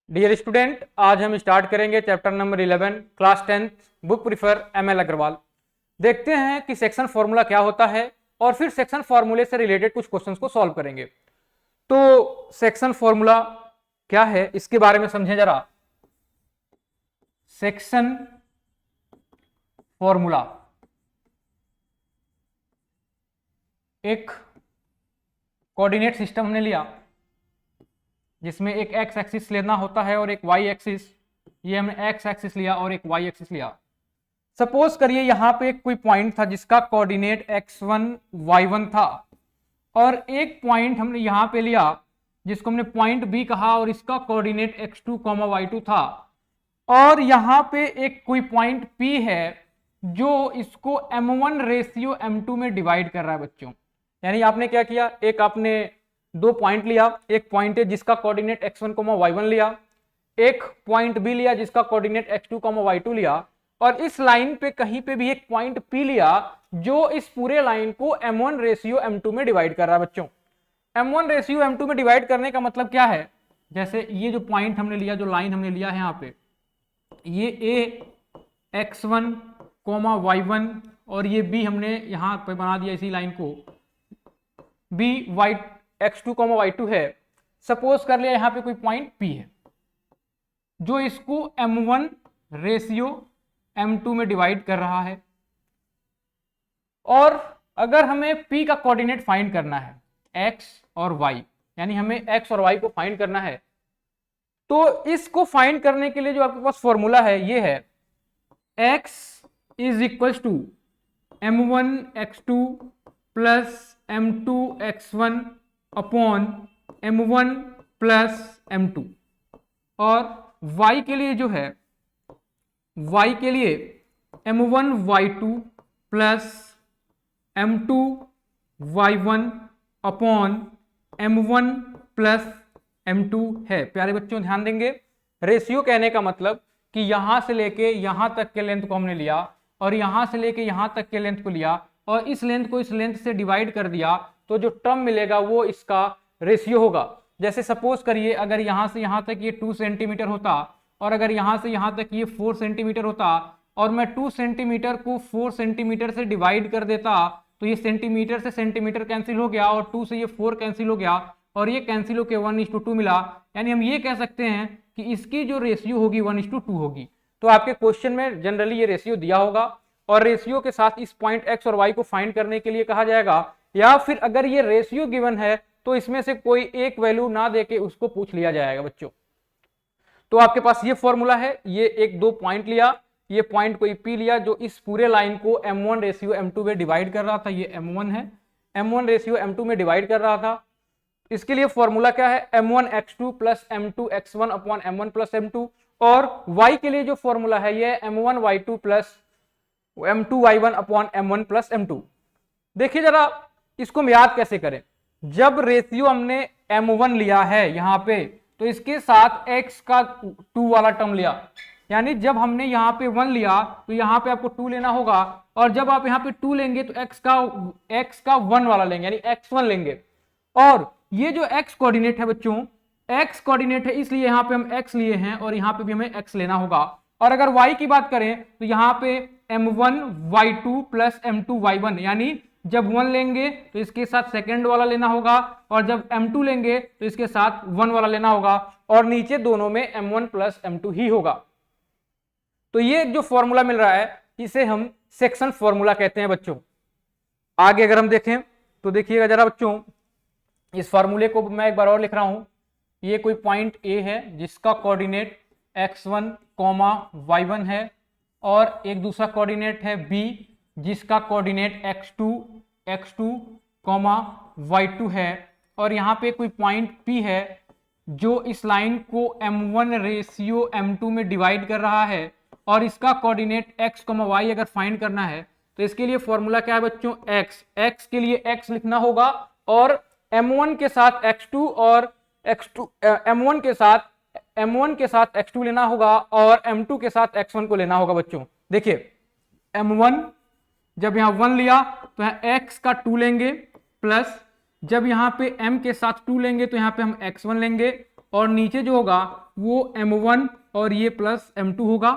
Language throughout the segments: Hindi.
डियर स्टूडेंट, आज हम स्टार्ट करेंगे chapter number 11 class 10 book prefer ML Agarwal. देखते हैं कि सेक्शन फॉर्मूला क्या होता है और फिर सेक्शन फॉर्मूले से रिलेटेड कुछ क्वेश्चंस को सॉल्व करेंगे। तो सेक्शन फॉर्मूला क्या है इसके बारे में समझें जरा। सेक्शन फॉर्मूला एक कोऑर्डिनेट सिस्टम हमने लिया जिसमें एक एक्स एक्सिस लेना होता है और एक वाई एक्सिस। ये हमने एक्स एक्सिस लिया और एक वाई एक्सिस लिया। सपोज करिए यहां पे कोई पॉइंट था जिसका कोऑर्डिनेट x1 y1 था और एक पॉइंट हमने यहां पे लिया जिसको हमने पॉइंट बी कहा और इसका कोऑर्डिनेट x2, y2 था। और यहां पे एक कोई पॉइंट P है जो इसको m1 रेशियो m2 में डिवाइड कर रहा है बच्चों। यानी आपने क्या किया, एक आपने दो पॉइंट लिया, एक पॉइंट है जिसका कोऑर्डिनेट x1, y1 लिया, एक पॉइंट बी लिया जिसका कोऑर्डिनेट x2, y2 लिया और इस लाइन पे कहीं पे भी एक पॉइंट P लिया जो इस पूरे लाइन को m1 रेशियो m2 में डिवाइड कर रहा है बच्चों। m1 रेशियो m2 में डिवाइड करने का मतलब क्या है, जैसे ये जो पॉइंट हमने लिया, जो लाइन हमने लिया है यहाँ पे, ये a x1, y1 और ये b हमने यहाँ पे बना दिया इसी लाइन को b y x2, y2 है। सपोज कर लिया यहाँ पे कोई पॉइंट P है जो इसको m1 रेशियो m2 में डिवाइड कर रहा है। और अगर हमें P का कोऑर्डिनेट फाइंड करना है x और y, यानी हमें x और y को फाइंड करना है, तो इसको फाइंड करने के लिए जो आपके पास फॉर्मूला है ये है x is equals to m1 x2 plus m2 x1 upon m1 plus m2। और y के लिए जो है, y के लिए m1 y2 plus m2 y1 upon m1 plus m2 है। प्यारे बच्चों ध्यान देंगे, रेशियो कहने का मतलब कि यहां से लेके यहां तक के लेंथ को हमने लिया और यहां से लेके यहां तक के लेंथ को लिया और इस लेंथ को इस लेंथ से डिवाइड कर दिया तो जो टर्म मिलेगा वो इसका रेशियो होगा। जैसे सपोज करिए अगर यहां से यहां तक ये 2 सेंटीमीटर होता और अगर यहां से यहां तक ये 4 सेंटीमीटर होता और मैं 2 सेंटीमीटर को 4 सेंटीमीटर से डिवाइड कर देता तो ये सेंटीमीटर से सेंटीमीटर कैंसिल हो गया और 2 से ये 4 कैंसिल हो गया और ये कैंसिल होकर 1:2 मिला। यानी हम ये कह सकते हैं कि इसकी जो रेशियो होगी 1:2 होगी। तो आपके क्वेश्चन में जनरली ये रेशियो दिया होगा और रेशियो के साथ इस पॉइंट x और y को फाइंड करने के लिए कहा जाएगा, या फिर अगर ये रेशियो गिवन है तो इसमें से कोई एक वैल्यू ना देके उसको पूछ लिया जाएगा बच्चों। तो आपके पास ये फॉर्मूला है, ये एक दो पॉइंट लिया, ये पॉइंट कोई P लिया जो इस पूरे लाइन को m1 रेशियो m2 में डिवाइड कर रहा था, ये m1 है, m1 रेशियो m2 में डिवाइड कर रहा था। इसके लिए फॉर्मूला क्या है, m1 x2 plus m2 x1 upon m1 plus m2। और y के लिए जो फॉर्मूला है ये m1 y2 plus m2 y1 upon m1 plus m2। देखिए जरा इसको हम याद कैसे करें। जब रेशियो हमने m1 लिया है यहां पे तो इसके साथ x का 2 वाला टर्म लिया, यानी जब हमने यहाँ पे 1 लिया तो यहाँ पे आपको 2 लेना होगा और जब आप यहाँ पे 2 लेंगे तो x का 1 वाला लेंगे यानी x1 लेंगे। और ये जो x कोऑर्डिनेट है बच्चों, x कोऑर्डिनेट है इसलिए यहाँ पे हम x लिए हैं और यहाँ पे भी हमें x लेना होगा। और अगर y की बात करें तो यहाँ पे m1 y2 plus m2 y1, यानी जब 1 लेंगे तो इसके साथ सेकंड वाला लेना होगा और जब m2 लेंगे तो इसके साथ 1 वाला लेना होगा और नीचे दोनों में m1 प्लस m2 ही होगा। तो ये जो फॉर्मूला मिल रहा है इसे हम सेक्शन फॉर्मूला कहते हैं बच्चों। आगे अगर हम देखें तो देखिएगा जरा बच्चों, इस फॉर्मूले को मैं एक बार और लिख रहा हूं। ये कोई पॉइंट A है जिसका कोऑर्डिनेट x1, y1 है और एक दूसरा कोऑर्डिनेट है B जिसका कोऑर्डिनेट x2, y2 है और यहाँ पे कोई पॉइंट P है जो इस लाइन को m1 रेशियो m2 में डिवाइड कर रहा है और इसका कोऑर्डिनेट x, y अगर फाइंड करना है तो इसके लिए फॉर्मूला क्या है बच्चों, x के लिए x लिखना होगा और m1 के साथ x2 और m1 के साथ x2 लेना होगा और m2 के साथ x1 को लेना होगा बच्चों। देखिए m1 जब यहाँ 1 लिया तो यहाँ x का 2 लेंगे प्लस जब यहाँ पे m के साथ 2 लेंगे तो यहाँ पे हम x1 लेंगे और नीचे जो होगा वो m1 और ये प्लस m2 होगा।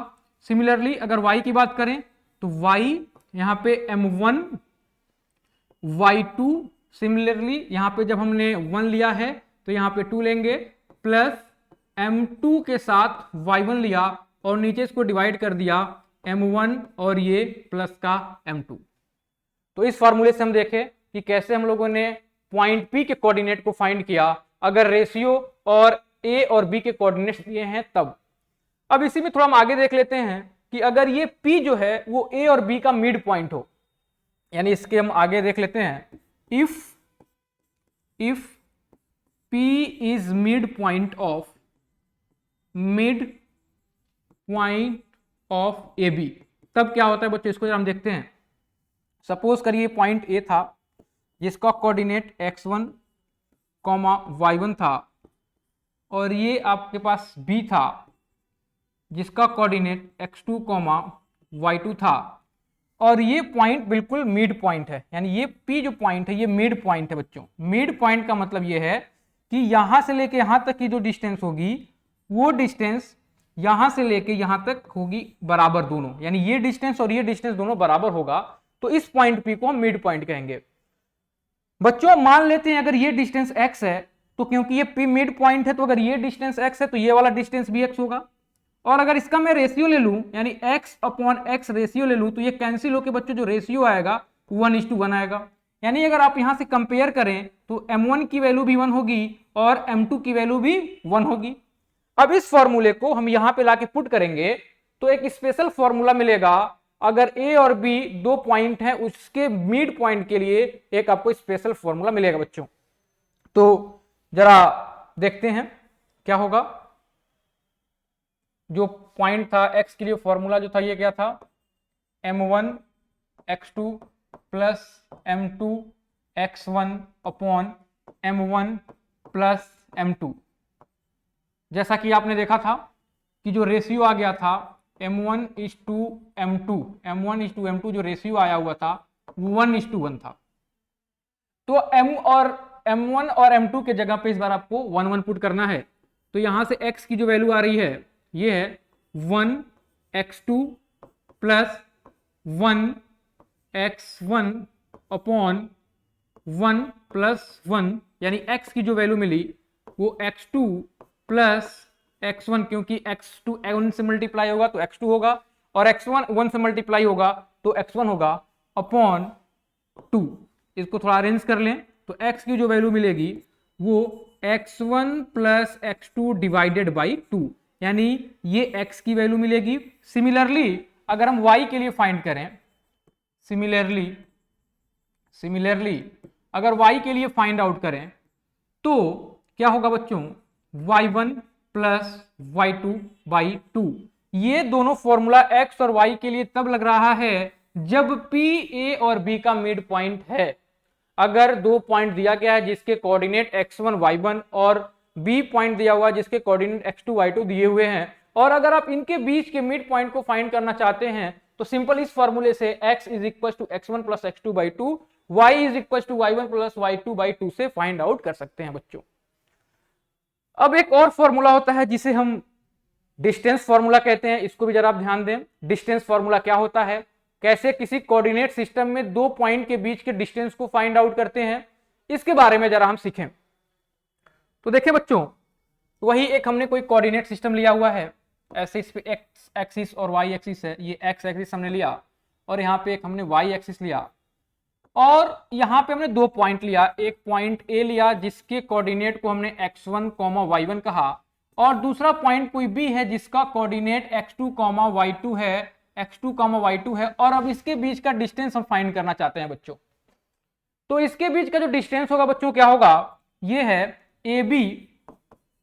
सिमिलरली अगर y की बात करें तो y यहाँ पे m1 y2, सिमिलरली यहाँ पे जब हमने 1 लिया है तो यहाँ पे 2 लेंगे, प्लस m2 के साथ y1 लिया और नीचे इसको डिवाइड कर दिया m1 और ये प्लस का m2। तो इस फॉर्मूले से हम देखें कि कैसे हम लोगों ने पॉइंट P के कोऑर्डिनेट को फाइंड किया अगर रेशियो और A और B के कोऑर्डिनेट्स दिए हैं तब। अब इसी में थोड़ा हम आगे देख लेते हैं कि अगर ये P जो है वो A और B का मिड पॉइंट हो, यानी इसके हम आगे देख लेते हैं, if P is mid point of AB, तब क्या होता है बच्चों, इसको जरा हम देखते हैं। सपोज करिए पॉइंट A था जिसका कोऑर्डिनेट x1, y1 था, और ये आपके पास B था जिसका कोऑर्डिनेट x2, y2 था, और ये पॉइंट बिल्कुल मिड पॉइंट है, यानी ये P जो पॉइंट है ये मिड पॉइंट है बच्चों। मिड पॉइंट का मतलब ये है कि यहां से लेके यहां तक की जो डिस्टेंस होगी वो डिस्टेंस यहां से लेके यहां तक होगी बराबर दोनों, यानी ये डिस्टेंस और ये डिस्टेंस दोनों बराबर होगा, तो इस पॉइंट P को हम मिड पॉइंट कहेंगे। बच्चों मान लेते हैं अगर ये डिस्टेंस x है तो क्योंकि ये P मिड पॉइंट है तो अगर ये डिस्टेंस x है तो ये वाला डिस्टेंस भी x होगा, और अगर इसका मैं रेशियो ले लूं यानी x/x रेशियो ले लूं तो ये कैंसिल होकर बच्चों जो रेशियो आएगा 1:1 आएगा। यानी अगर आप यहां से कंपेयर करें तो m1 की वैल्यू भी 1 होगी और m2 की वैल्यू भी 1 होगी। अब इस फॉर्मूले को हम यहां पे लाके पुट करेंगे तो एक स्पेशल फॉर्मूला मिलेगा। अगर A और B दो पॉइंट हैं उसके मिड पॉइंट के लिए एक आपको स्पेशल फॉर्मूला मिलेगा बच्चों। तो जरा देखते हैं क्या होगा। जो पॉइंट था x के लिए फॉर्मूला जो था ये क्या था, m1 x2 plus m2 x1 upon m1 plus m2। जैसा कि आपने देखा था कि जो रेशियो आ गया था m1:m2 जो रेशियो आया हुआ था 1:1 था। तो m1 और m2 के जगह पे इस बार आपको 1:1 पुट करना है। तो यहां से x की जो वैल्यू आ रही है ये है 1x2 plus 1x1 upon 1 plus 1, यानी x की जो वैल्यू मिली वो x2 प्लस x1, क्योंकि x2 1 से मल्टीप्लाई होगा तो x2 होगा और x1 1 से मल्टीप्लाई होगा तो x1 होगा अपॉन 2। इसको थोड़ा अरेंज कर लें तो x की जो वैल्यू मिलेगी वो x1 plus x2 divided by 2, यानी ये x की वैल्यू मिलेगी। सिमिलरली अगर हम y के लिए फाइंड करें, सिमिलरली अगर y के लिए फाइंड आउट करें तो क्या होगा बच्चों, y1 प्लस y2 बाई 2। ये दोनों फॉर्मूला x और y के लिए तब लग रहा है जब P A और B का मिड पॉइंट है। अगर दो पॉइंट दिया गया है जिसके कोऑर्डिनेट x1 y1 और B पॉइंट दिया हुआ है जिसके कोऑर्डिनेट x2 y2 दिए हुए हैं, और अगर आप इनके बीच के मिड पॉइंट को फाइंड करना चाहते हैं तो सिंपल इस फॉर्मूले से x is equal to x1 plus x2 by 2, y is equal to y1 plus y2 by 2 से फाइंड आउट कर सकते हैं बच्चों। अब एक और फॉर्मूला होता है जिसे हम डिस्टेंस फॉर्मूला कहते हैं, इसको भी जरा आप ध्यान दें। डिस्टेंस फॉर्मूला क्या होता है, कैसे किसी कोऑर्डिनेट सिस्टम में दो पॉइंट के बीच के डिस्टेंस को फाइंड आउट करते हैं, इसके बारे में जरा हम सीखें। तो देखिए बच्चों, वही एक हमने कोई कोऑर्डिनेट सिस्टम लिया हुआ है, ऐसे इस पे एक्स एक्सिस और वाई एक्सिस है, ये एक्स एक्सिस हमने लिया और यहाँ पे एक हमने वाई एक्सिस लिया, और यहाँ पे हमने दो पॉइंट लिया। एक पॉइंट ए लिया जिसके कोऑर्डिनेट को हमने x1, y1 कहा, और दूसरा पॉइंट कोई भी है जिसका कोऑर्डिनेट x2, y2 है, और अब इसके बीच का डिस्टेंस हम फाइंड करना चाहते हैं बच्चों। तो इसके बीच का जो डिस्टेंस होगा बच्चों क्या होगा, ये है AB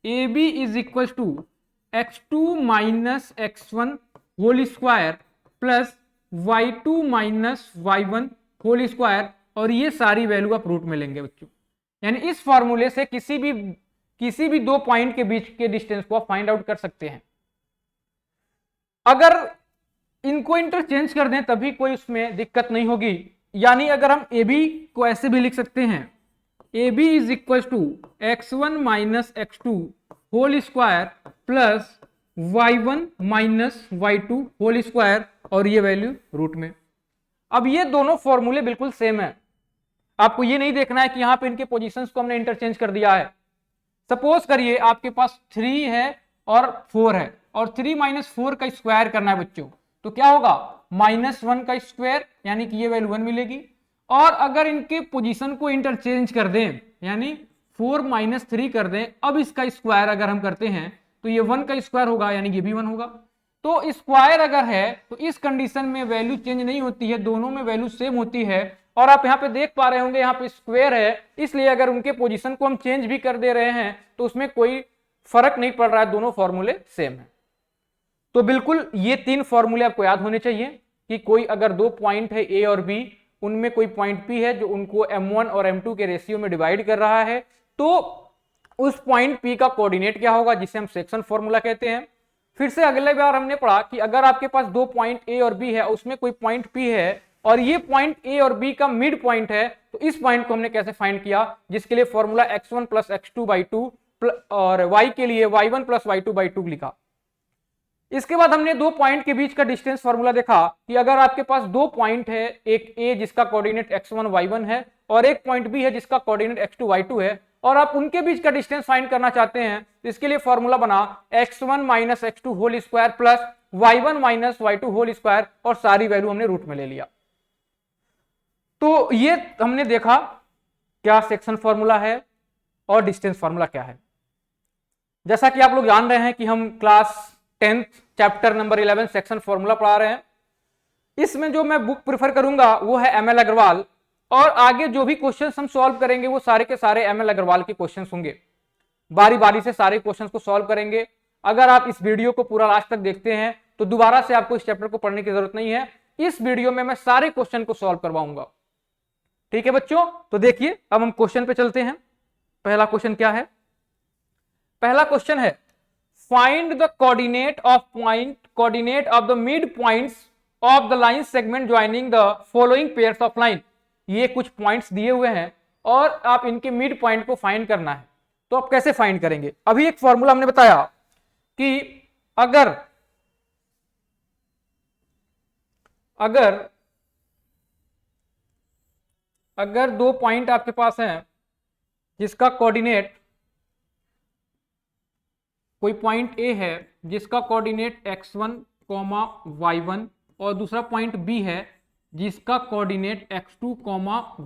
is equal to x2 minus x1 whole square plus y2 minus y1 whole square, और ये सारी वैल्यू आप रूट में लेंगे बच्चों। यानी इस फॉर्मूले से किसी भी दो पॉइंट के बीच के डिस्टेंस को आप फाइंड आउट कर सकते हैं। अगर इनको इंटरचेंज कर दें तभी कोई उसमें दिक्कत नहीं होगी। यानी अगर हम AB को ऐसे भी लिख सकते हैं, AB is equal to x1 minus x2 whole square plus y1 minus y2 whole square और ये वैल्यू रूट में। अब ये दोनों फॉर्मूले बिल्कुल सेम है, आपको ये नहीं देखना है कि यहां पे इनके पोजीशंस को हमने इंटरचेंज कर दिया है। सपोज करिए आपके पास 3 है और 4 है और 3 माइनस 4 का स्क्वायर करना है बच्चों, तो क्या होगा -1 का स्क्वायर, यानी कि ये वैल्यू 1 मिलेगी। और अगर इनके पोजीशन को इंटरचेंज कर दें, यानी 4 माइनस 3 कर दें, अब इसका स्क्वायर अगर हम करते हैं तो ये 1 का स्क्वायर होगा, यानी ये भी 1 होगा। तो स्क्वायर अगर है तो इस कंडीशन में वैल्यू चेंज नहीं होती है, दोनों में वैल्यू सेम होती है। और आप यहाँ पे देख पा रहे होंगे यहाँ पे स्क्वायर है, इसलिए अगर उनके पोजीशन को हम चेंज भी कर दे रहे हैं तो उसमें कोई फर्क नहीं पड़ रहा है, दोनों फॉर्मूले सेम है। तो बिल्कुल ये 3 फॉर्मूले आपको याद होने चाहिए कि कोई अगर 2 पॉइंट है ए और बी, उनमें कोई पॉइंट पी है जो उनको m1 और m2 के रेशियो में डिवाइड कर रहा है, तो उस पॉइंट पी का कोऑर्डिनेट क्या होगा, जिसे हम सेक्शन फॉर्मूला कहते हैं। फिर से अगले बार हमने पढ़ा कि अगर आपके पास 2 पॉइंट ए और बी है, उसमें कोई पॉइंट पी है और ये पॉइंट ए और बी का मिड पॉइंट है, तो इस पॉइंट को हमने कैसे फाइंड किया, जिसके लिए फॉर्मूला x1 प्लस x2/2 और y के लिए y1 प्लस y2/2 लिखा। इसके बाद हमने 2 पॉइंट के बीच का डिस्टेंस फॉर्मूला देखा कि अगर आपके पास 2 पॉइंट है, एक ए जिसका कोऑर्डिनेट x1 y1 है और एक पॉइंट बी है जिसका कोऑर्डिनेट x2 y2 है, और आप उनके बीच का डिस्टेंस फाइंड करना चाहते हैं, तो इसके लिए फॉर्मूला बना x1 minus x2 whole square plus y1 minus y2 whole square, और सारी वैल्यू हमने रूट में ले लिया। तो ये हमने देखा क्या सेक्शन फॉर्मूला है और डिस्टेंस फॉर्मूला क्या है। जैसा कि आप लोग जान रहे हैं कि हम class 10th chapter number 11 section formula पढ़ा रहे हैं। इसमें जो मैं बुक प्रेफर करूंगा वो है ML अग्रवाल, और आगे जो भी क्वेश्चंस हम सॉल्व करेंगे वो सारे के सारे ML अग्रवाल के क्वेश्चंस होंगे। बारी बारी से सारे क्वेश्चंस को सॉल्व करेंगे। अगर आप इस वीडियो को पूरा लास्ट तक देखते हैं तो दोबारा से आपको इस चैप्टर को पढ़ने की जरूरत नहीं है, इस वीडियो में मैं सारे क्वेश्चन को सॉल्व करवाऊंगा। ठीक है बच्चों, तो देखिए अब हम क्वेश्चन पे चलते हैं। पहला क्वेश्चन क्या है, पहला क्वेश्चन है find the coordinate of the mid points of the line segment joining the following pairs of line. ये कुछ पॉइंट्स दिए हुए हैं और आप इनके मिड पॉइंट को फाइंड करना है। तो आप कैसे फाइंड करेंगे, अभी एक फॉर्मूला हमने बताया कि अगर 2 पॉइंट आपके पास हैं जिसका कोऑर्डिनेट, कोई पॉइंट ए है जिसका कोऑर्डिनेट x1, y1 और दूसरा पॉइंट बी है जिसका कोऑर्डिनेट x2,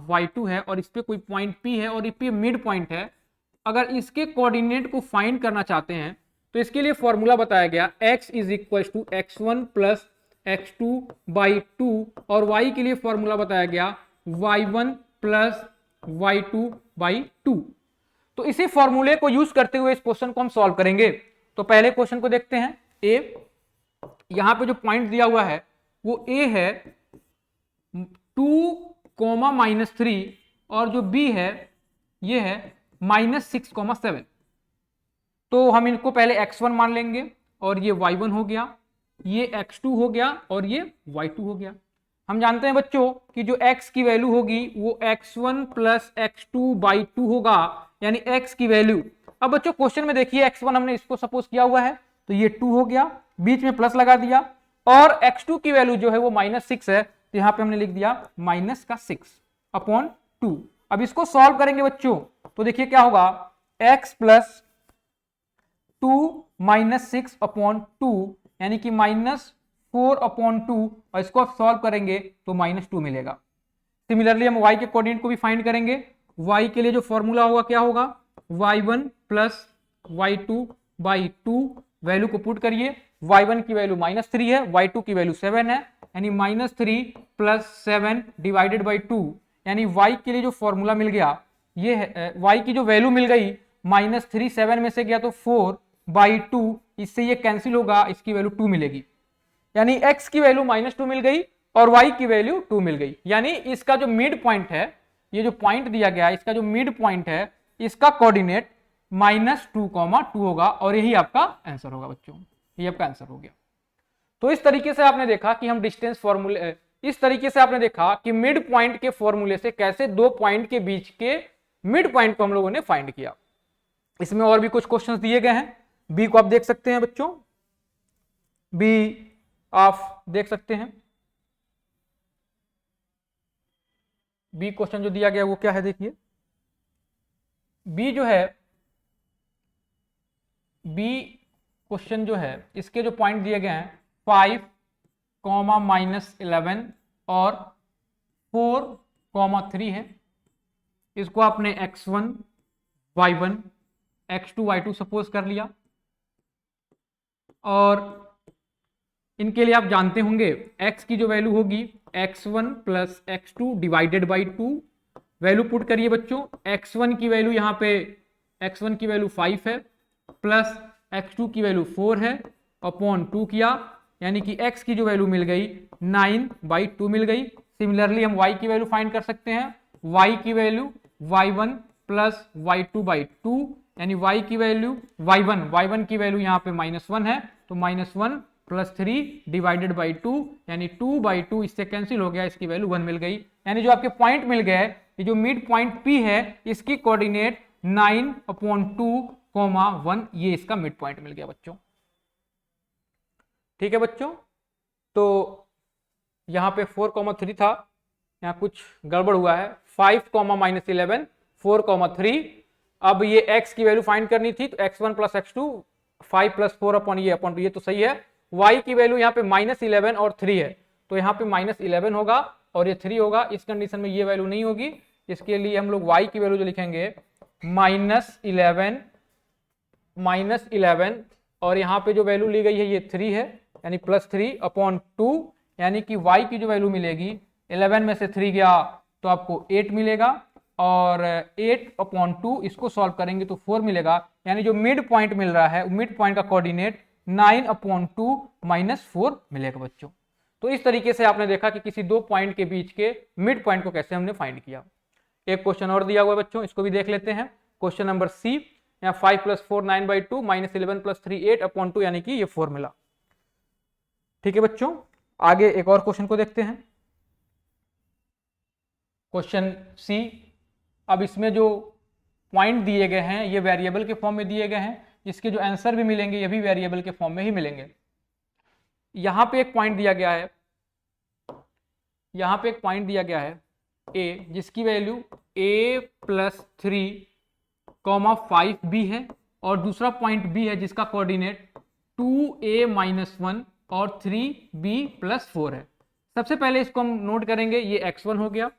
y2 है, और इस पे कोई पॉइंट p है और इस पे मिड पॉइंट है। अगर इसके कोऑर्डिनेट को फाइंड करना चाहते हैं तो इसके लिए फॉर्मूला बताया गया x is equal to x1 plus x2/2, और y के लिए फॉर्मूला बताया गया y1 प्लस y2/2। तो इसी फॉर्मूले को यूज करते हुए इस क्वेश्चन को हम सॉल्व करेंगे। तो पहले क्वेश्चन को देखते हैं। ए, यहां पे जो पॉइंट दिया हुआ है वो ए है 2, -3, और जो बी है ये है -6, 7। तो हम इनको पहले x1 मान लेंगे और ये y1 हो गया, ये x2 हो गया और ये y2 हो गया। हम जानते हैं बच्चों कि जो x की वैल्यू होगी वो x1 प्लस x2/2 होगा, यानी x की वैल्यू। अब बच्चों क्वेश्चन में देखिए x1 हमने इसको सपोज किया हुआ है, तो ये 2 हो गया, बीच में प्लस लगा दिया, और x2 की वैल्यू जो है वो -6 है, तो यहां पे हमने लिख दिया -6/2। अब इसको सॉल्व करेंगे बच्चों, तो देखिए क्या होगा, x प्लस 2 -6/2 यानी कि -4/2, और इसको आप सॉल्व करेंगे तो -2 मिलेगा। सिमिलरली हम y के कोऑर्डिनेट को भी फाइंड करेंगे। y के लिए जो फॉर्मूला होगा क्या होगा, y1 प्लस y2/2, वैल्यू को पुट करिए। y1 की वैल्यू -3 है, y2 की वैल्यू 7 है, यानी -3 प्लस 7 डिवाइडेड बाई 2, यानी y के लिए जो फॉर्मूला मिल गया ये है, y की जो वैल्यू मिल गई -3, 7 में से गया तो 4/2, इससे ये कैंसिल होगा, इसकी वैल्यू 2 मिलेगी, यानी x की वैल्यू -2 मिल गई और y की वैल्यू 2 मिल गई। यानी इसका जो मिड पॉइंट है, ये जो पॉइंट दिया गया है, इसका जो मिड पॉइंट है, इसका कोऑर्डिनेट -2, 2 होगा, और यही आपका आंसर होगा बच्चों, ये आपका आंसर हो गया। तो इस तरीके से आपने देखा कि हम डिस्टेंस फॉर्मूले, इस तरीके से आपने देखा कि मिड पॉइंट के फॉर्मूले से कैसे 2 पॉइंट के बीच के मिड पॉइंट को हम लोगों ने फाइंड किया। इसमें और भी कुछ क्वेश्चंस दिए गए हैं, बी को आप देख सकते हैं बच्चों, बी आप देख सकते हैं। बी क्वेश्चन जो दिया गया वो क्या है देखिए, बी जो है, बी क्वेश्चन जो है इसके जो पॉइंट दिए गए हैं 5, -11 और 4, 3 है। इसको आपने x1, y1, x2, y2 suppose कर लिया, और इनके लिए आप जानते होंगे x की जो वैल्यू होगी x1 plus x2 divided by 2, value put करिए बच्चों। x1 की वैल्यू यहाँ पे, x1 की वैल्यू 5 है, प्लस x2 की वैल्यू 4 है, अपॉन 2 किया, यानी कि x की जो वैल्यू मिल गई 9/2 मिल गई। सिमिलरली हम y की वैल्यू फाइंड कर सकते हैं, y की वैल्यू y1 प्लस y2/2, यानी y की वैल्यू y1 की वैल्यू यहाँ पे -1 है, तो -1 प्लस 3 डिवाइडेड बाई 2, यानी 2/2 इससे कैंसिल हो गया, इसकी वैल्यू 1 मिल गई। यानी जो आपके पॉइंट मिल गए, ये जो मिड पॉइंट P है इसकी कोऑर्डिनेट 9/2, 1, ये इसका मिड पॉइंट मिल गया बच्चों। ठीक है बच्चों, तो यहाँ पे 4, 3 था, यहाँ कुछ गड़बड़ हुआ है, 5, -11, 4, 3। अब ये x की वैल्यू फाइंड करनी थी, तो x1 प्लस x2, 5 + 4 अपॉन ये तो सही है। y की वैल्यू यहाँ पे -11 और 3 है, तो यहाँ पे -11 होगा और ये 3 होगा। इस कंडीशन में ये वैल्यू नहीं होगी, इसके लिए हम लोग y की वैल्यू जो लिखेंगे -11 और यहाँ पे जो वैल्यू ली गई है ये 3 है, यानी +3/2, यानी कि y की जो वैल्यू मिलेगी 11 में से 3 गया तो आपको 8 मिलेगा, और 8/2 इसको सॉल्व करेंगे तो 4 मिलेगा, यानी जो मिड पॉइंट मिल रहा है मिड पॉइंट का कोऑर्डिनेट 9/2 -4 मिलेगा बच्चों। तो इस तरीके से आपने देखा कि किसी दो पॉइंट के बीच के मिड पॉइंट को कैसे हमने फाइंड किया। एक क्वेश्चन और दिया हुआ है बच्चों, इसको भी देख लेते हैं। क्वेश्चन नंबर सी, यहाँ 5 + 4 9/2, -11 + 3 8/2, यानी कि ये 4 मिला। ठीक है बच्चों, आगे एक और क्वेश्चन को देखते हैं। क्वेश्चन सी, अब इसमें जो पॉइंट दिए गए हैं ये वेरिएबल के फॉर्म में दिए गए हैं, इसके जो आंसर भी मिलेंगे ये भी वेरिएबल के फॉर्म में ही मिलेंगे। यहाँ पे एक पॉइंट दिया गया है, यहाँ पे एक पॉइंट दिया गया है a, जिसकी वैल्यू a + 3, 5b है, और दूसरा पॉइंट b है जिसका कोऑर्डिनेट 2a - 1 और 3b + 4 है। सबसे पहले इसको हम नोट करेंगे, ये x1 हो गया,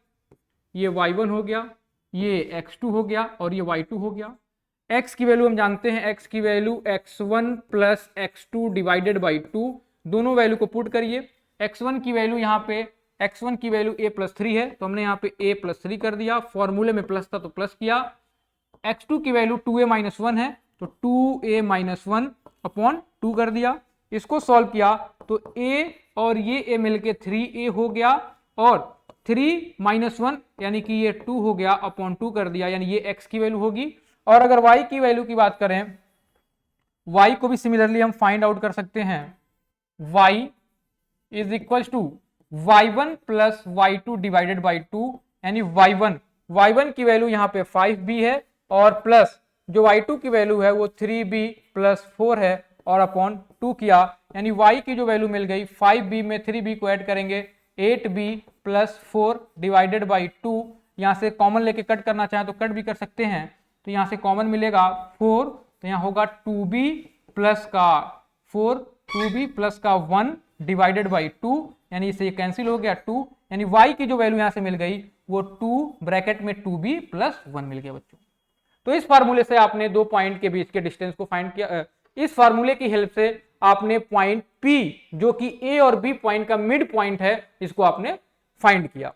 ये y1 हो गया, ये x2 हो गया और ये y2 हो गया। x की वैल्यू हम जानते हैं, x की value x1 + x2 divided by 2, दोनों वैल्यू को पुट करिए। x1 की वैल्यू यहाँ पे, x1 की वैल्यू a + 3 है, तो हमने यहाँ पे a + 3 कर दिया, फॉर्मूले में प्लस था तो प्लस किया। x2 की वैल्यू 2a - 1 है, तो 2a - 1/2 कर दिया। इसको सॉल्व किया तो a और ये a मिलके 3a हो गया, और 3 - 1 यानी कि ये 2 हो गया, /2 कर दिया, यानी ये x की वैल्यू होगी। और अगर y की वैल्यू की बात करें, y को भी सिमिलरली हम फाइंड आउट कर सकते हैं। y is equal to y1 + y2 divided by 2, यानी y1 की वैल्यू यहाँ पे 5b है, और प्लस जो y2 की वैल्यू है वो 3b + 4 है, और /2 किया, यानी y की जो वैल्यू मिल गई 5b में 3b को ऐड करेंगे 8b + 4 डिवाइडेड बाई 2। यहाँ से कॉमन लेके कट करना चाहें तो कट भी कर सकते हैं, तो यहाँ से कॉमन मिलेगा 4, तो यहाँ होगा 2b + का 4, 2b + का 1 डिवाइडेड बाई 2, यानी इसे कैंसिल हो गया 2, यानी y की जो वैल्यू यहाँ से मिल गई वो 2 ब्रैकेट में 2b + 1 मिल गया बच्चों। तो इस फार्मूले से आपने दो पॉइंट के बीच के डिस्टेंस को फाइंड किया। इस फार्मूले की हेल्प से आपने पॉइंट P जो कि A और B पॉइंट का मिड पॉइंट है, इसको आपने फाइंड किया।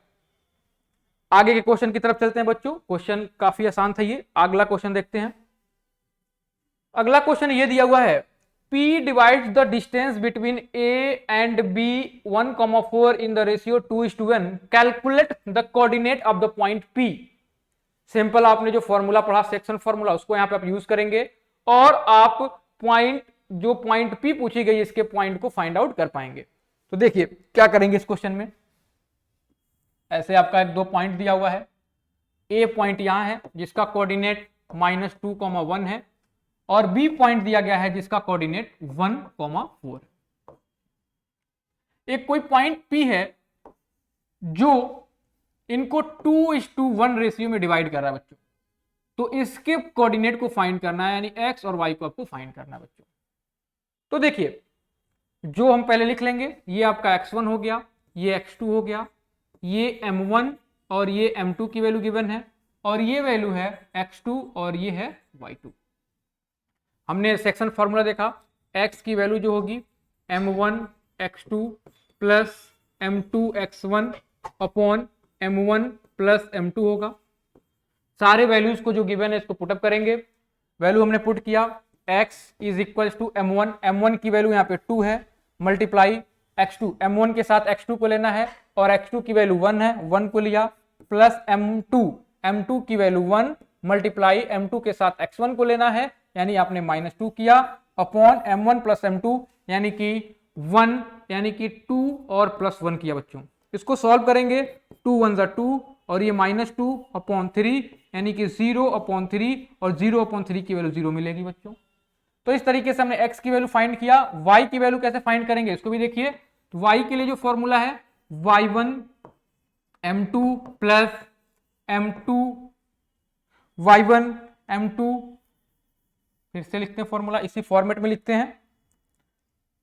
आगे के क्वेश्चन की तरफ चलते हैं बच्चों। क्वेश्चन काफी आसान था ये, अगला क्वेश्चन देखते हैं। अगला क्वेश्चन ये दिया हुआ है, P divides the distance between A and B 1,4 in the ratio 2:1. Calculate the coordinate of the point P. Simple, आपने जो फॉर्मूला पढ़ा सेक्शन फॉर्मूला उसको यहाँ पे आप यूज करेंगे, और आप पॉइंट जो पॉइंट P पूछी गई इसके पॉइंट को फाइंड आउट कर पाएंगे। तो देखिए क्या करेंगे इस क्वेश्चन में। ऐसे आपका एक दो पॉइंट दिया हुआ है, A पॉइंट यहाँ है जिसका कोऑर्डिनेट -2, 1 है, और बी पॉइंट दिया गया है जिसका कोऑर्डिनेट 1,4। एक कोई पॉइंट पी है जो इनको 2:1 रेशियो में डिवाइड कर रहा है बच्चों, तो इसके कोऑर्डिनेट को फाइंड करना है, यानी एक्स और वाई को आपको फाइंड करना है बच्चों। तो देखिए जो हम पहले लिख लेंगे, ये आपका x1 हो गया, ये x2 हो गया, ये m1 और ये m2 की वैल्यू गिवन है, और ये वैल्यू है x2 और ये है y2। हमने सेक्शन फॉर्मूला देखा, x की वैल्यू जो होगी m1 x2 plus m2 x1 upon m1 plus m2 होगा। सारे वैल्यूज को जो गिवन है इसको पुटअप करेंगे, वैल्यू हमने पुट किया, x is equal to m1, m1 की वैल्यू यहाँ पे 2 है, मल्टीप्लाई x2, m1 के साथ x2 को लेना है और x2 की वैल्यू 1 है, 1 को लिया, प्लस m2 की वैल्यू 1 मल्टीप्लाई m2 के साथ x1 को लेना है, यानी आपने -2 किया, अपॉन m1 प्लस m2 यानी कि 1 यानी कि 2 और प्लस 1 किया बच्चों। इसको सॉल्व करेंगे, 2 1 = 2 और ये -2 अपॉन 3 यानी कि 0/3 और 0/3 की वैल्यू 0 मिलेगी बच्चों। तो इस तरीके से हमने x की वैल्यू फाइंड किया। y की वैल्यू कैसे फाइंड करेंगे इसको भी देखिए। तो y के लिए जो फॉर्मूला है y1 m2 plus m2 y1 m2, फिर से लिखते हैं फॉर्मूला, इसी फॉर्मेट में लिखते हैं।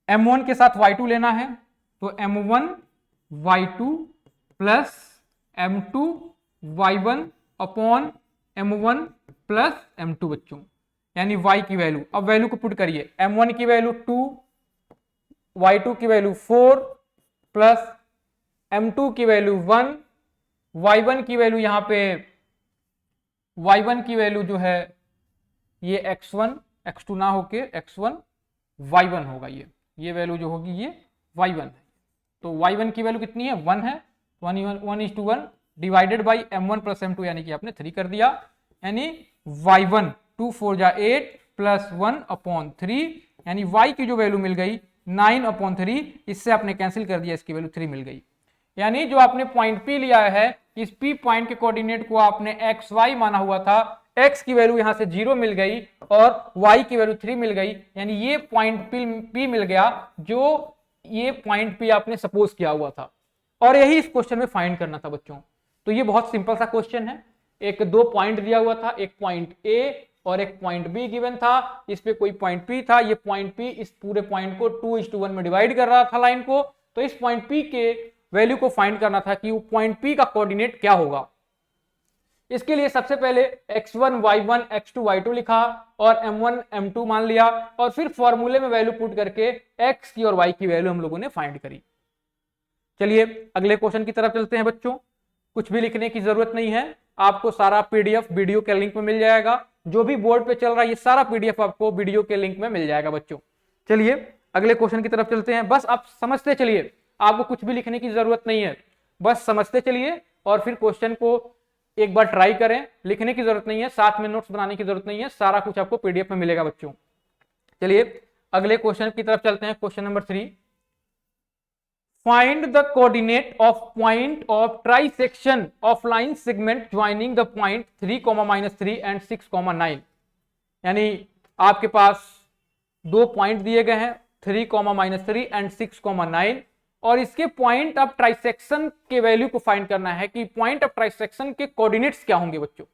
m1 के साथ y2 लेना है तो m1 y2 plus m2 y1 upon m1 plus m2 बच्चों, यानी y की वैल्यू। अब वैल्यू को पुट करिए, m1 की वैल्यू 2, y2 की वैल्यू 4 प्लस m2 की वैल्यू 1, y1 की वैल्यू यहां पे y1 की वैल्यू जो है ये x1 x2 ना होके x1 y1 होगा, ये वैल्यू जो होगी ये y1 है। तो y1 की वैल्यू कितनी है 1 है, 1:1 divided by m1 plus m2 यानी कि आपने 3 कर दिया, यानी y1 2 4 = 8 प्लस 1/3 यानी y की जो वैल्यू मिल गई 9/3, इससे आपने कैंसिल कर दिया, इसकी वैल्यू 3 मिल गई। यानी जो आपने पॉइंट P लिया है, इस P पॉइंट के कोऑर्डिनेट को आपने xy माना हुआ था, x की वैल्यू यहां से 0 मिल गई और y की वैल्यू 3 मिल गई, यानी ये पॉइंट P मिल गया जो ये पॉइंट P आपने सपोज किया हुआ था, और यही इस क्वेश्चन में फाइंड करना था बच्चों। तो ये बहुत सिंपल सा क्वेश्चन है, एक 2 पॉइंट दिया हुआ था, एक पॉइंट A और एक पॉइंट B गिवन था, इस पे कोई पॉइंट P था, ये पॉइंट P इस पूरे पॉइंट को 2:1 में डिवाइड कर रहा था लाइन को, तो इस पॉइंट P के वैल्यू को फाइंड करना था कि वो पॉइंट P का कोऑर्डिनेट क्या होगा। इसके लिए सबसे पहले x1 y1 x2 y2 लिखा और m1 m2 मान लिया, और फिर फॉर्मूले में वैल्यू पुट करके x की और y की वैल्यू हम लोगों ने फाइंड करी। चलिए अगले क्वेश्चन की तरफ चलते हैं बच्चों। कुछ भी लिखने की जरूरत नहीं है, आपको सारा पीडीएफ वीडियो के लिंक में मिल जाएगा, जो भी बोर्ड पे चल रहा है ये सारा पीडीएफ आपको वीडियो के लिंक में मिल जाएगा बच्चों। चलिए अगले क्वेश्चन की तरफ चलते हैं। बस आप समझते चलिए, आपको कुछ भी लिखने की जरूरत नहीं है, बस समझते चलिए और फिर क्वेश्चन को एक बार ट्राई करें। लिखने की जरूरत नहीं है, साथ में नोट्स बनाने की जरूरत नहीं है, सारा कुछ आपको पीडीएफ में मिलेगा बच्चों। चलिए अगले क्वेश्चन की तरफ चलते हैं। Question number 3, find the coordinate of point of trisection of line segment joining the point 3, -3 and 6, 9। यानी आपके पास 2 पॉइंट दिए गए हैं 3, -3 एंड 6, 9, और इसके पॉइंट ऑफ ट्राइसेक्शन के वैल्यू को फाइंड करना है कि पॉइंट ऑफ ट्राइसेक्शन के कोऑर्डिनेट्स क्या होंगे बच्चों।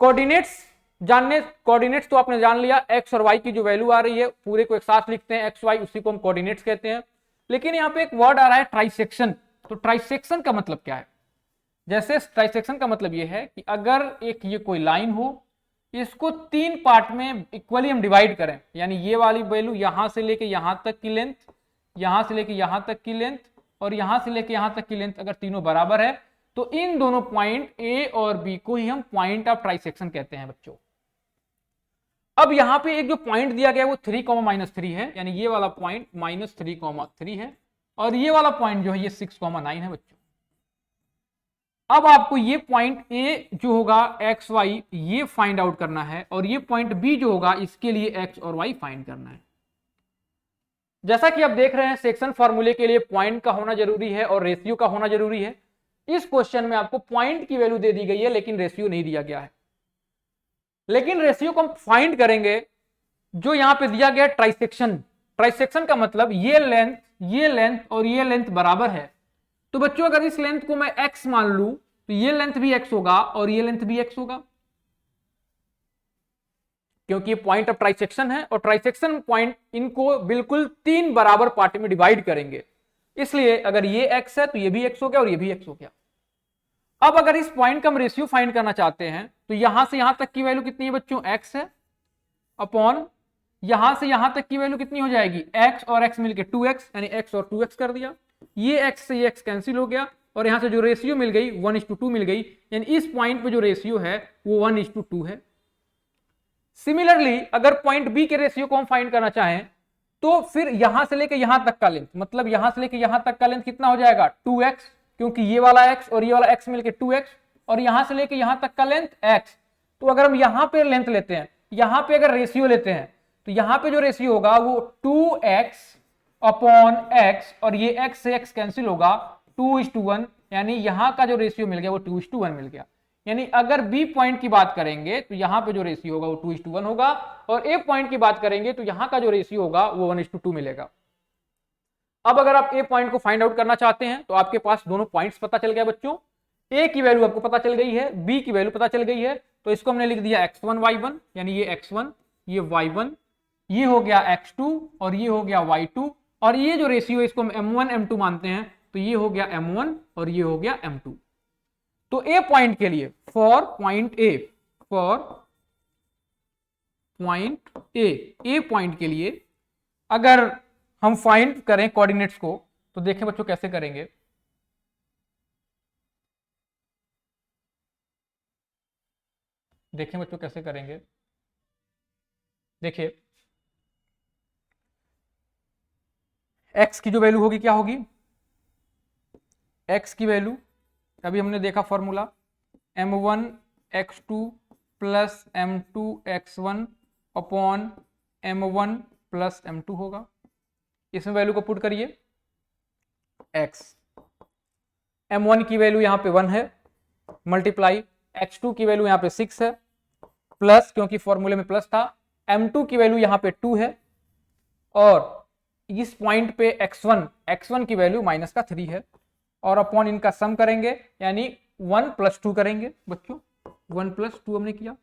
कोऑर्डिनेट्स तो आपने जान लिया, एक्स और वाई की जो वैल्यू आ रही है पूरे को एक साथ लिखते हैं एक्स वाई, उसी को हम कोऑर्डिनेट्स कहते हैं। लेकिन यहाँ पे एक वर्ड आ रहा है ट्राइसेक्शन, तो ट्राइसेक्शन का मतलब क्या है। जैसे ट्राइसेक्शन का मतलब ये है कि अगर एक ये कोई लाइन हो, इसको 3 पार्ट में इक्वली हम डिवाइड करें, यानी ये वाली वैल्यू यहां से लेके यहां तक की लेंथ, यहां से लेके यहां तक की लेंथ और यहां से लेके यहां तक की लेंथ अगर तीनों बराबर है, तो इन दोनों पॉइंट A और B को ही हम पॉइंट ऑफ ट्राइसेक्शन कहते हैं बच्चों। अब यहां पे एक जो पॉइंट दिया गया है वो 3, -3 है, यानी ये वाला पॉइंट -3, 3 है, और ये वाला पॉइंट जो है ये 6, 9 है बच्चों। अब आपको ये पॉइंट A जो होगा एक्स वाई ये फाइंड आउट करना है, और ये पॉइंट B जो होगा इसके लिए एक्स और वाई फाइंड करना है। जैसा कि आप देख रहे हैं सेक्शन फॉर्मूले के लिए पॉइंट का होना जरूरी है और रेशियो का होना जरूरी है। इस क्वेश्चन में आपको पॉइंट की वैल्यू दे दी गई है लेकिन रेशियो नहीं दिया गया है। लेकिन रेशियो को हम फाइंड करेंगे जो यहां पे दिया गया ट्राइसेक्शन, ट्राइसेक्शन का मतलब ये लेंथ और ये लेंथ बराबर है। तो बच्चों अगर इस लेंथ को मैं x मान लूं तो ये लेंथ भी x होगा और ये लेंथ भी x होगा, क्योंकि ये पॉइंट ऑफ ट्राइसेक्शन है और ट्राइसेक्शन पॉइंट इनको बिल्कुल 3 बराबर पार्ट में डिवाइड करेंगे, इसलिए अगर ये x है तो ये भी x हो गया और ये भी x हो गया। अब अगर इस पॉइंट का हम रेशियो फाइंड करना चाहते हैं तो यहां से यहां तक की वैल्यू कितनी है बच्चों, x है, अपॉन यहां से यहां तक की वैल्यू कितनी हो जाएगी, x और x मिलके 2x, यानी x और 2x कर दिया, ये x से ये x कैंसिल हो गया और यहां से जो रेशियो मिल गई 1:2 मिल गई, यानी इस पॉइंट पे जो रेशियो है वो 1:2 है। सिमिलरली अगर पॉइंट बी के रेशियो को हम फाइंड करना चाहें तो फिर यहां से लेके यहां तक का लेंथ, मतलब यहां से लेके यहां तक का लेंथ कितना हो जाएगा, 2x, क्योंकि ये वाला x और ये वाला x मिलके 2x, और यहां से लेके यहां तक का लेंथ x। तो अगर हम यहां पे लेंथ लेते हैं, यहां पे अगर रेशियो लेते हैं तो यहां पे जो रेशियो होगा वो 2x अपॉन x, और ये x से x कैंसिल होगा, 2:1, यानी यहां का जो रेशियो मिल गया वो 2:1 मिल गया। यानी अगर बी पॉइंट की बात करेंगे तो यहां पे जो रेशियो होगा वो 2:1 होगा, और ए पॉइंट की बात करेंगे तो यहां का जो रेशियो होगा वो 1:2 मिलेगा। अब अगर आप ए पॉइंट को फाइंड आउट करना चाहते हैं तो आपके पास दोनों पॉइंट्स पता चल गया बच्चों, ए की वैल्यू आपको पता चल गई है, बी की वैल्यू पता चल गई है, तो इसको हमने लिख दिया x1 y1, यानी ये x1 ये y1, ये हो गया x2 और ये हो गया y2, और ये जो रेशियो इसको हम m1 m2 मानते हैं तो ये हो गया m1 और ये हो गया m2। तो ए पॉइंट के लिए फॉर पॉइंट ए पॉइंट के लिए अगर हम फाइंड करें कोऑर्डिनेट्स को तो देखें बच्चों कैसे करेंगे। देखें बच्चों कैसे करेंगे, देखिए x की जो वैल्यू होगी क्या होगी, x की वैल्यू अभी हमने देखा formula m1 x2 plus m2 x1 upon m1 plus m2 होगा। इसमें वैल्यू को पुट करिए, x m1 की वैल्यू यहां पे 1 है, मल्टीप्लाई x2 की वैल्यू यहां पे 6 है, प्लस क्योंकि फॉर्मूले में प्लस था, m2 की वैल्यू यहां पे 2 है, और इस पॉइंट पे x1 की वैल्यू माइनस का 3 है, और अपॉन इनका सम करेंगे यानी 1 + 2 करेंगे बच्चों, 1 + 2 हमने किया,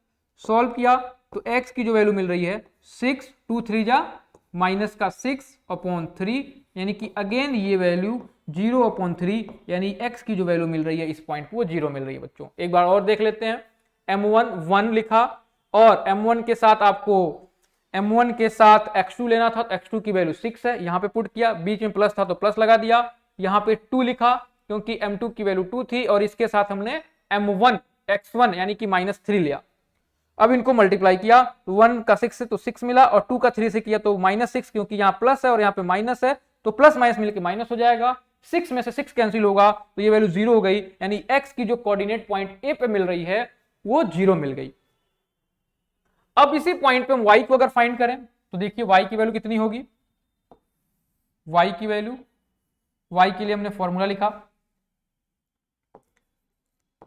सॉल्व किया तो x की जो वैल्यू मिल रही है 6, 2 3 जा माइनस का 6 अपॉन 3, यानी कि अगेन ये वैल्यू 0/3, यानी x की जो वैल्यू मिल रही है इस पॉइंट पे वो 0 मिल रही है बच्चों। एक बार और देख लेते हैं, m1 1 लिखा और m1 के साथ x2 लेना था, तो x2 की वैल्यू 6 है, यहां पे पुट किया, बीच में प्लस था तो प्लस लगा दिया, यहां पे 2 लिखा क्योंकि m2 की वैल्यू 2 थी, और इसके साथ हमने m1 x1 यानी कि -3 लिया। अब इनको मल्टीप्लाई किया तो 1 का 6 से तो 6 मिला, और 2 का 3 से किया तो -6, क्योंकि यहाँ प्लस है और यहाँ पे माइनस है तो प्लस माइनस मिलकर माइनस हो जाएगा, 6 में से 6 कैंसिल होगा तो ये वैल्यू 0 हो गई, यानी x की जो कोऑर्डिनेट पॉइंट ए पे मिल रही है वो 0 मिल गई। अब इसी पॉइंट पे हम y को अगर फाइंड करें तो देखिए y की वैल्यू कितनी होगी, y की वैल्यू, y के लिए हमने फॉर्मूला लिखा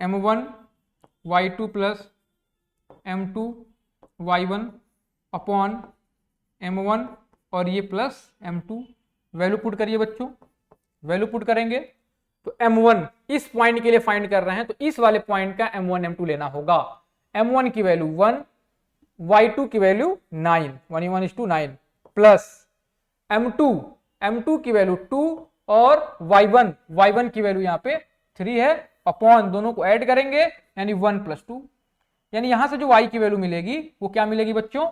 m1 y2 plus m2 y1 upon m1 और ये प्लस m2, वैल्यू पुट करिए बच्चों, वैल्यू पुट करेंगे तो m1 इस पॉइंट के लिए फाइंड कर रहे हैं तो इस वाले पॉइंट का m1 m2 लेना होगा, m1 की वैल्यू 1, y2 की वैल्यू 9, 1:9 प्लस m2 की वैल्यू 2 और y1 की वैल्यू यहाँ पे 3 है, अपॉन दोनों को ऐड करेंगे यानी 1 + 2, यानी यहां से जो y की वैल्यू मिलेगी वो क्या मिलेगी बच्चों,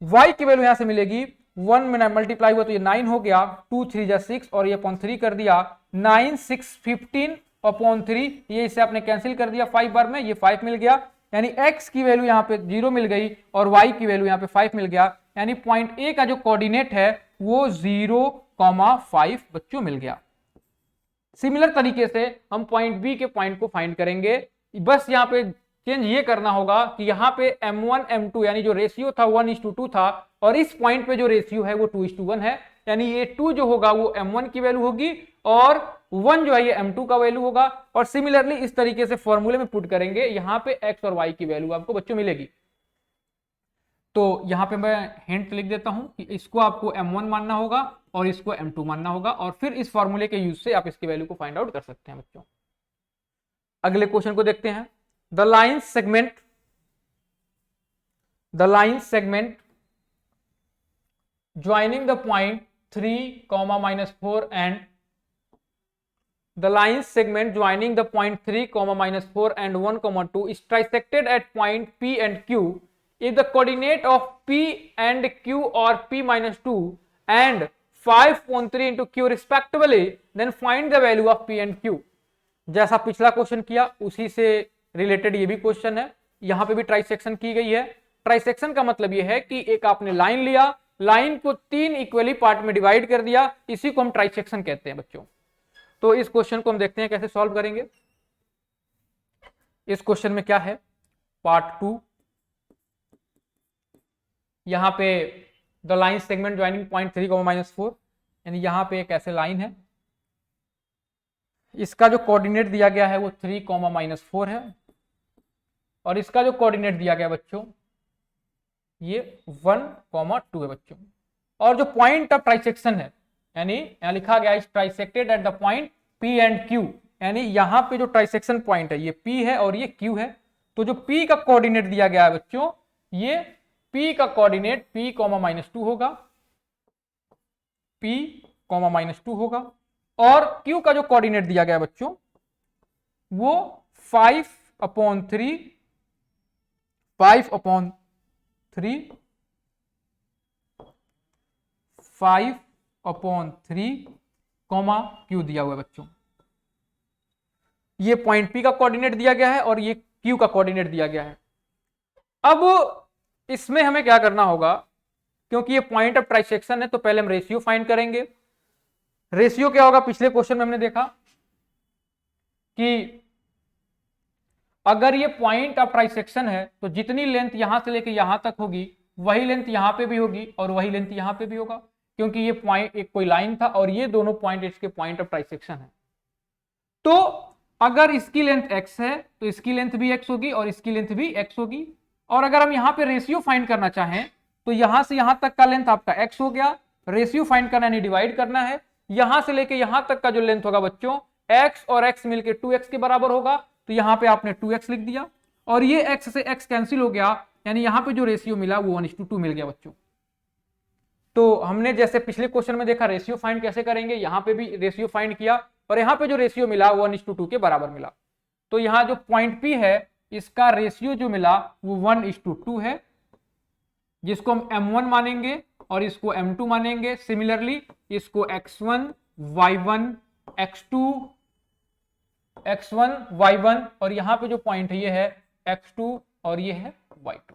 y की वैल्यू यहां से मिलेगी 1 में मल्टीप्लाई हुआ तो ये 9 हो गया, 2 3 जा 6 और ये अपॉन 3 कर दिया, 9 6 15 अपॉन 3, ये इसे आपने कैंसिल कर दिया 5 बार में, ये 5 मिल गया, यानी x की वैल्यू यहाँ पे 0 मिल गई और y की वैल्यू यहाँ पे 5 मिल गया, यानी पॉइंट ए का जो कोऑर्डिनेट है वो 0,5 बच्चों मिल गया। सिमिलर तरीके से हम पॉइंट बी के पॉइंट को फाइंड करेंगे, बस यहाँ पे चेंज ये करना होगा कि यहाँ पे m1 m2 यानी जो रेशियो था 1:2 था, और इस पॉइंट पे जो रेशियो है वो 2:1 है, यानी ये 2 जो होगा वो m1 की वैल्यू होगी और 1 जो है ये m2 का वैल्यू होगा, और सिमिलरली इस तरीके से फॉर्मूले में पुट करेंगे, यहाँ पे x और y की वैल्यू आपको बच्चों मिलेगी। तो यहाँ पे मैं हिंट लिख देता हूं कि इसको आपको m1 मानना होगा और इसको m2 मानना होगा, और फिर इस फॉर्मूले के यूज से आप इसकी वैल्यू को फाइंड आउट कर सकते हैं बच्चों। अगले क्वेश्चन को देखते हैं। The line segment joining the point 3, -4 and the line segment joining the point 3, -4 and 1, 2 is trisected at point P and Q. If the coordinate of P and Q are P minus 2 and 5/3 into Q respectively, then find the value of P and Q. जैसा पिछला क्वेश्चन किया उसी से रिलेटेड ये भी क्वेश्चन है। यहां पे भी ट्राइसेक्शन की गई है। ट्राइसेक्शन का मतलब ये है कि एक आपने लाइन लिया, लाइन को 3 इक्वली पार्ट में डिवाइड कर दिया, इसी को हम ट्राइसेक्शन कहते हैं बच्चों। तो इस क्वेश्चन को हम देखते हैं कैसे सॉल्व करेंगे। इस क्वेश्चन में क्या है, पार्ट 2, यहां पे the line segment joining point 3, -4, यानी यहां पे एक ऐसे लाइन है, इसका जो कोऑर्डिनेट दिया गया है वो 3, -4 है, और इसका जो कोऑर्डिनेट दिया गया बच्चों ये 1, 2 है बच्चों। और जो पॉइंट ऑफ ट्राइसेक्शन है, यानी यहां लिखा गया is trisected at the point P and Q, यानी यहां पे जो ट्राइसेक्शन पॉइंट है ये P है और ये Q है। तो जो P का कोऑर्डिनेट दिया गया है बच्चों, ये P का कोऑर्डिनेट P, -2 होगा, P, -2 होगा, और Q का जो कोऑर्डिनेट दिया गया बच्चों वो 5/3 Q दिया हुआ है बच्चों। ये पॉइंट P का कोऑर्डिनेट दिया गया है और ये Q का कोऑर्डिनेट दिया गया है। अब इसमें हमें क्या करना होगा, क्योंकि ये पॉइंट ऑफ ट्राइसेक्शन है तो पहले हम रेशियो फाइंड करेंगे। रेशियो क्या होगा, पिछले क्वेश्चन में हमने देखा कि अगर ये पॉइंट ऑफ ट्राइसेक्शन है तो जितनी लेंथ यहां से लेकर यहां तक होगी वही लेंथ यहां पे भी होगी और वही लेंथ यहां पे भी होगा, क्योंकि ये पॉइंट एक कोई लाइन था और ये दोनों पॉइंट इसके पॉइंट ऑफ ट्राइसेक्शन है। तो अगर इसकी लेंथ x है तो इसकी लेंथ भी x होगी और इसकी लेंथ भी x होगी। और अगर हम यहाँ पे रेशियो फाइंड करना चाहें तो यहां से यहां तक का लेंथ आपका x हो गया, रेशियो फाइंड करना यानी डिवाइड करना है, यहां से लेके यहां तक का जो लेंथ होगा बच्चों x और x मिलके 2x के बराबर होगा, तो यहां पे आपने 2x लिख दिया और ये x से x कैंसिल हो गया, यानी यहां पे जो रेशियो मिला वो 1:2 मिल गया बच्चों। तो हमने जैसे पिछले क्वेश्चन में देखा रेशियो फाइंड कैसे करेंगे, यहां पे भी रेशियो फाइंड किया और यहां पे जो रेशियो मिला वो 1:2 के बराबर मिला। तो यहां जो पॉइंट P है इसका रेशियो जो मिला वो 1:2 है, जिसको हम m1 मानेंगे और इसको m2 मानेंगे। सिमिलरली इसको x1 y1 x1 y1 और यहां पे जो पॉइंट है ये है x2 और ये है y2।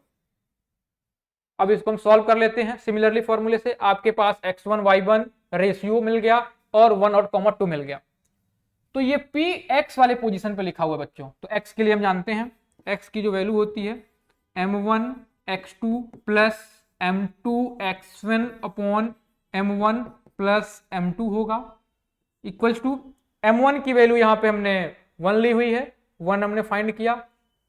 अब इसको हम सॉल्व कर लेते हैं सिमिलरली फॉर्मूले से। आपके पास x1 y1 रेशियो मिल गया और 1 और 2 मिल गया। तो ये p x वाले पोजीशन पे लिखा हुआ है बच्चों। तो x के लिए हम जानते हैं x की जो वैल्यू होती है m1 x2 plus m2 x1 upon m1 plus m2 होगा, इक्वल्स टू m1 की वैल्यू यहां पे हमने 1 ली हुई है, 1 हमने फाइंड किया,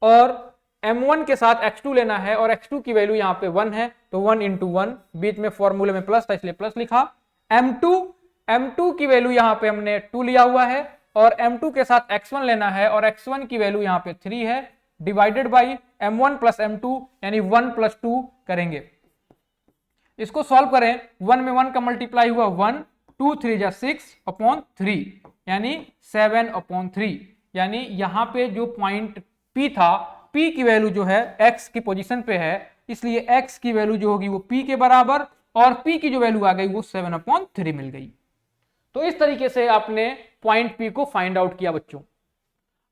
और m1 के साथ x2 लेना है और x2 की वैल्यू यहाँ पे 1 है, तो 1 × 1, बीच में फॉर्मूले में प्लस था इसलिए प्लस लिखा। m2 की वैल्यू यहाँ पे हमने 2 लिया हुआ है और m2 के साथ x1 लेना है और x1 की वैल्यू यहाँ पे 3 है, divided by m1 plus m2 यानी 1 + 2 करेंगे। इसको सॉल्व करें, 1 में 1 का मल्टीप्लाई हुआ 1, 2 3 जा 6/3 यानी 7/3, यानी यहाँ पे जो पॉइंट P था, P की वैल्यू जो है x की पोजीशन पे है, इसलिए x की वैल्यू जो होगी वो P के बराबर और P की जो वैल्यू आ गई वो 7/3 मिल गई। तो इस तरीके से आपने पॉइंट P को फाइंड आउट किया बच्चों।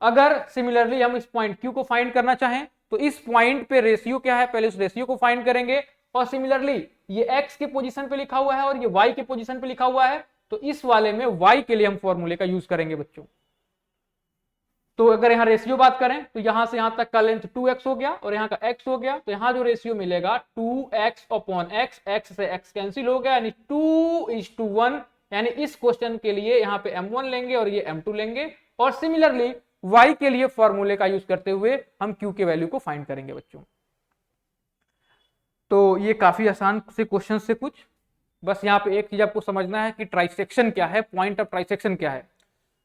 अगर सिमिलरली हम इस पॉइंट Q को फाइंड करना चाहें तो इस पॉइंट पे रेशियो क्या है, पहले उस रेशियो को फाइंड करेंगे, और सिमिलरली ये x के पोजीशन पे लिखा हुआ है और ये y के पोजीशन पे लिखा हुआ है, तो इस वाले में y के लिए हम फॉर्मूले का यूज करेंगे बच्चों। तो अगर यहाँ रेशियो बात करें तो यहां से यहां तक का लेंथ 2x हो गया और यहाँ का x हो गया, तो यहाँ जो रेशियो मिलेगा 2x/x, x से x कैंसिल हो गया यानी 2:1, यानी इस क्वेश्चन के लिए यहाँ पे m1 लेंगे और ये m2 लेंगे, और सिमिलरली y के लिए फॉर्मूले का यूज करते हुए हम q के वैल्यू को फाइंड करेंगे बच्चों। तो ये काफी आसान से क्वेश्चन से कुछ, बस यहाँ पे एक चीज आपको समझना है कि ट्राइसेक्शन क्या है, पॉइंट ऑफ ट्राइसेक्शन क्या है।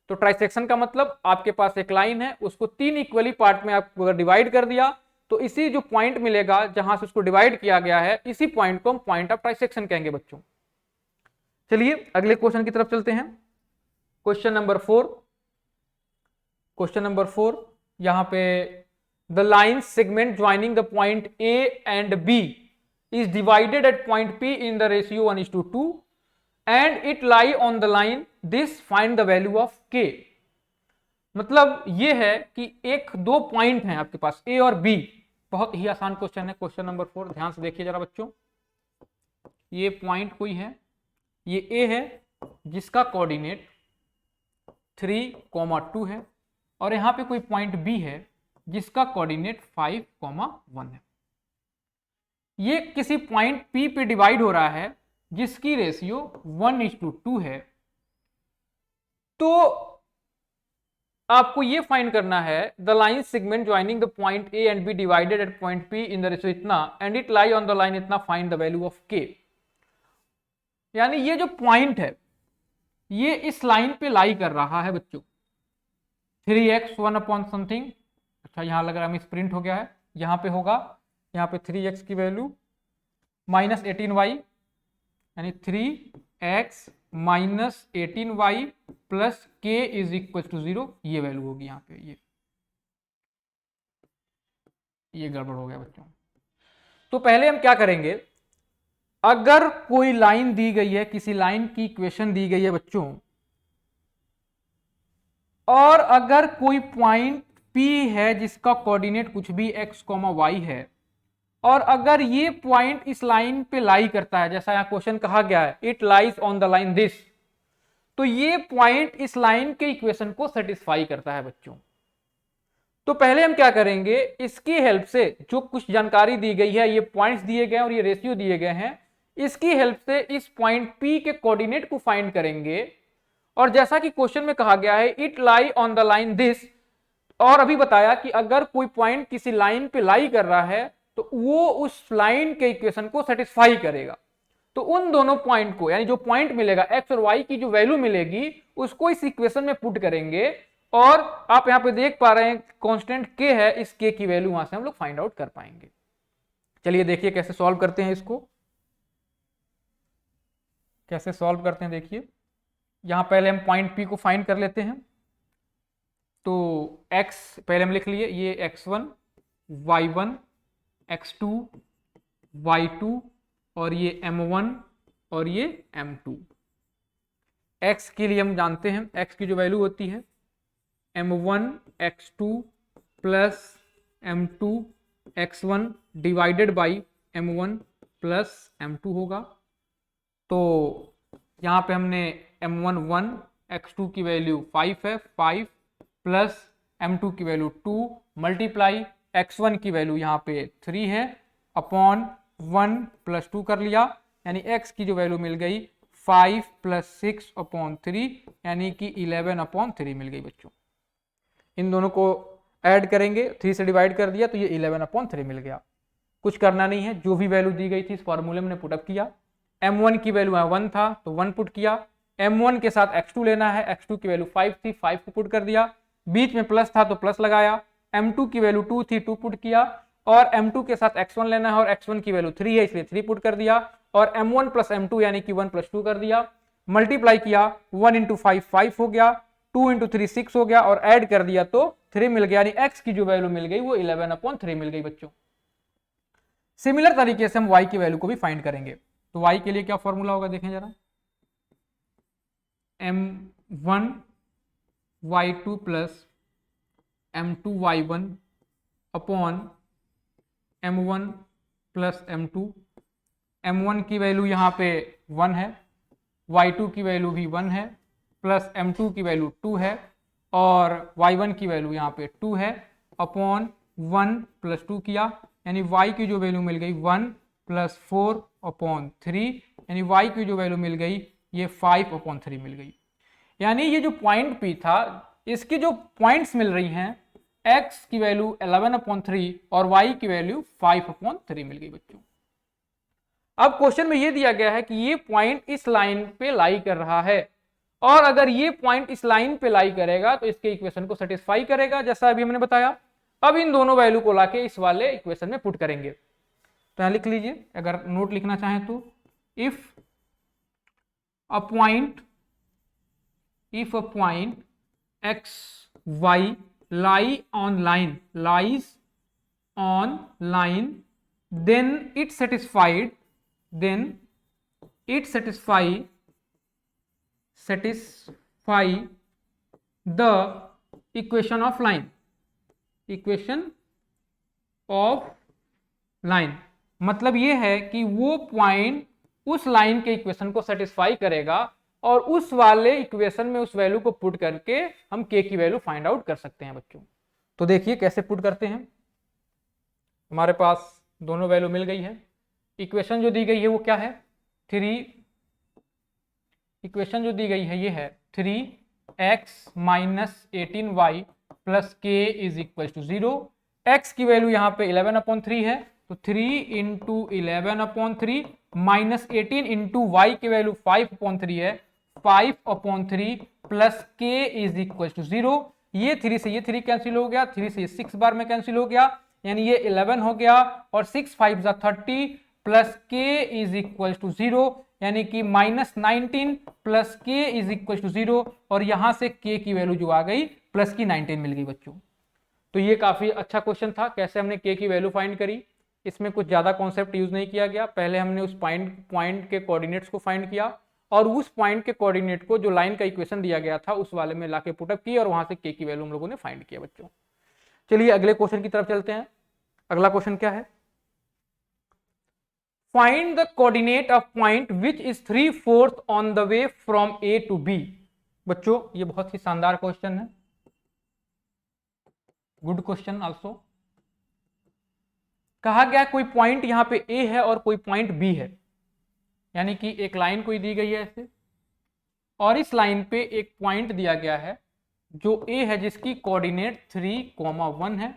तो ट्राइसेक्शन का मतलब आपके पास एक लाइन है, उसको 3 इक्वली पार्ट में आप अगर डिवाइड कर दिया तो इसी जो पॉइंट मिलेगा जहां से उसको डिवाइड किया गया है, इसी पॉइंट को हम पॉइंट ऑफ ट्राइसेक्शन कहेंगे बच्चों। चलिए अगले क्वेश्चन की तरफ चलते हैं। क्वेश्चन नंबर 4, क्वेश्चन नंबर 4 यहां पे the line segment joining the point A and B is divided at point P in the ratio 1:2 and it lie on the line this, find the value of K। मतलब ये है कि एक दो पॉइंट हैं आपके पास A और B। बहुत ही आसान क्वेश्चन है क्वेश्चन नंबर 4, ध्यान से देखिए जरा बच्चों। ये पॉइंट कोई है, ये A है जिसका कोऑर्डिनेट 3,2 है और यहां पे कोई पॉइंट B है जिसका कोऑर्डिनेट 5,1 है। ये किसी पॉइंट P पे डिवाइड हो रहा है जिसकी रेशियो 1:2 है। तो आपको ये फाइंड करना है the line segment joining the point A and B divided at point P in the ratio इतना and it lie on the line इतना, find the value of K। यानी ये जो पॉइंट है ये इस लाइन पे लाई कर रहा है बच्चों, 3x 1 अपॉन समथिंग। अच्छा यहां लग रहा है मिस प्रिंट हो गया है, यहां पे होगा, यहाँ पे 3x की वैल्यू माइनस 18y यानी 3x minus 18y plus k is equal to 0, ये वैल्यू होगी यहाँ पे। ये गड़बड़ हो गया बच्चों। तो पहले हम क्या करेंगे, अगर कोई लाइन दी गई है, किसी लाइन की इक्वेशन दी गई है बच्चों, और अगर कोई पॉइंट P है जिसका कोऑर्डिनेट कुछ भी x, y है, और अगर ये पॉइंट इस लाइन पे लाई करता है, जैसा यहां क्वेश्चन कहा गया है it lies on the line this, तो ये पॉइंट इस लाइन के इक्वेशन को सेटिस्फाई करता है बच्चों। तो पहले हम क्या करेंगे, इसकी हेल्प से जो कुछ जानकारी दी गई है, ये पॉइंट्स दिए गए हैं और ये रेशियो दिए गए हैं, इसकी हेल्प से इस पॉइंट P के कोऑर्डिनेट को फाइंड करेंगे। और जैसा कि क्वेश्चन में कहा गया है it lie on the line this, और अभी बताया कि अगर कोई पॉइंट किसी लाइन पे लाई कर रहा है तो वो उस लाइन के इक्वेशन को सेटिस्फाई करेगा। तो उन दोनों पॉइंट को, यानी जो पॉइंट मिलेगा x और y की जो वैल्यू मिलेगी उसको इस इक्वेशन में पुट करेंगे, और आप यहां पे देख पा रहे हैं कांस्टेंट k है, इस k की वैल्यू वहां से हम लोग फाइंड आउट कर पाएंगे। चलिए देखिए कैसे सॉल्व करते हैं इसको, कैसे सॉल्व करते हैं देखिए। यहां पहले हम पॉइंट P को फाइंड कर लेते हैं। तो x पहले हम लिख लिए, ये x1 y1 x2 y2 और ये m1 और ये m2। x के लिए हम जानते हैं x की जो वैल्यू होती है m1 x2 plus m2 x1 divided by m1 plus m2 होगा। तो यहाँ पे हमने m1 1, x2 की वैल्यू 5 है, 5 प्लस m2 की वैल्यू 2 मल्टीप्लाई x1 की वैल्यू यहाँ पे 3 है अपॉन 1 प्लस 2 कर लिया, यानी x की जो वैल्यू मिल गई 5 प्लस 6 अपॉन 3 यानी कि 11 अपॉन 3 मिल गई बच्चों। इन दोनों को ऐड करेंगे, 3 से डिवाइड कर दिया तो ये 11 अपॉन 3 मिल गया। कुछ करना नहीं है, जो भी वैल्यू दी गई थी इस फॉर्मूले में पुटअप किया। m1 की वैल्यू 1 था तो 1 पुट किया, m1 के साथ x2 लेना है, x2 की वैल्यू 5 थी, 5 को पुट कर दिया, बीच में प्लस था तो प्लस लगाया, m2 की वैल्यू 2 थी, 2 पुट किया, और m2 के साथ x1 लेना है और x1 की वैल्यू 3 है इसलिए 3 पुट कर दिया, और m1 प्लस m2 यानी कि 1 प्लस 2 कर दिया, मल्टीप्लाई किया, 1 इंटू 5 5 हो गया, 2 इंटू 3 6 हो गया, और ऐड कर दिया तो 3 मिल गया, यानी x की जो वैल्यू मिल गई वो 11 अपॉन 3 मिल गई बच्चों। सिमिलर तरीके से हम y की वैल्यू को भी फाइंड करेंगे। तो y के लिए क्या फॉर्मूला होगा देखें जरा, m1 y2 plus m2 y1 upon m1 plus m2। m1 की वैल्यू यहाँ पे 1 है, y2 की वैल्यू भी 1 है, प्लस m2 की वैल्यू 2 है, और y1 की वैल्यू यहाँ पे 2 है, अपॉन 1 प्लस 2 किया, यानी y की जो वैल्यू मिल गई 1 प्लस 4 अपॉन 3, यानी y की जो वैल्यू मिल गई ये 5 अपॉन 3 मिल गई। यानी ये जो पॉइंट P था इसकी जो पॉइंट्स मिल रही हैं, x की वैल्यू 11 अपॉन 3 और y की वैल्यू 5 अपॉन 3 मिल गई बच्चों। अब क्वेश्चन में ये दिया गया है कि ये पॉइंट इस लाइन पे लाई कर रहा है, और अगर ये पॉइंट इस लाइन पे लाई करेगा तो इसके इक्वेशन को सेटिस्फाई करेगा, जैसा अभी हमने बताया। अब इन दोनों वैल्यू को लाके इस वाले इक्वेशन में पुट करेंगे। तो यहां लिख लीजिए, अगर नोट लिखना चाहें तो, if a point x y lie on line lies on line, then it satisfy the equation of line, मतलब ये है कि वो पॉइंट उस लाइन के इक्वेशन को सेटिस्फाई करेगा, और उस वाले इक्वेशन में उस वैल्यू को पुट करके हम k की वैल्यू फाइंड आउट कर सकते हैं बच्चों। तो देखिए कैसे पुट करते हैं। हमारे पास दोनों वैल्यू मिल गई है। इक्वेशन जो दी गई है वो क्या है, 3, इक्वेशन जो दी गई है ये है 3x minus 18y plus k is equal to 0। x की वैल्यू यहाँ पे 11/3 है, तो 3 इंटू 11/3 माइनस 18 इंटू वाई की वैल्यू 5/3 है, 5/3 plus k is equal to 0। ये 3 से ये 3 कैंसिल हो गया, 3 से ये 6 बार में कैंसिल हो गया, यानी ये 11 हो गया, और 6 5 जा 30 plus k is equal to 0, यानी कि -19 plus k is equal to 0, और यहां से k की वैल्यू जो आ गई प्लस की 19 मिल गई बच्चों। तो ये काफी अच्छा क्वेश्चन था। कैसे हमने k की वैल्यू फाइंड करी, इसमें कुछ ज्यादा कॉन्सेप्ट यूज नहीं किया गया। पहले हमने उस पॉइंट के कोऑर्डिनेट्स को फाइंड किया, और उस पॉइंट के कोऑर्डिनेट को जो लाइन का इक्वेशन दिया गया था उस वाले में लाके पुटअप की, और वहां से k की वैल्यू हम लोगों ने फाइंड किया बच्चों। चलिए अगले क्वेश्चन की तरफ चलते हैं। अगला क्वेश्चन क्या है, find the coordinate of point which is 3/4 on the way from A to B। बच्चों ये बहुत ही शानदार क्वेश्चन है, गुड क्वेश्चन आल्सो। कहा गया कोई पॉइंट यहां पे A है और कोई पॉइंट B है, यानी कि एक लाइन कोई दी गई है ऐसे, और इस लाइन पे एक पॉइंट दिया गया है जो A है जिसकी कोऑर्डिनेट 3,1 है,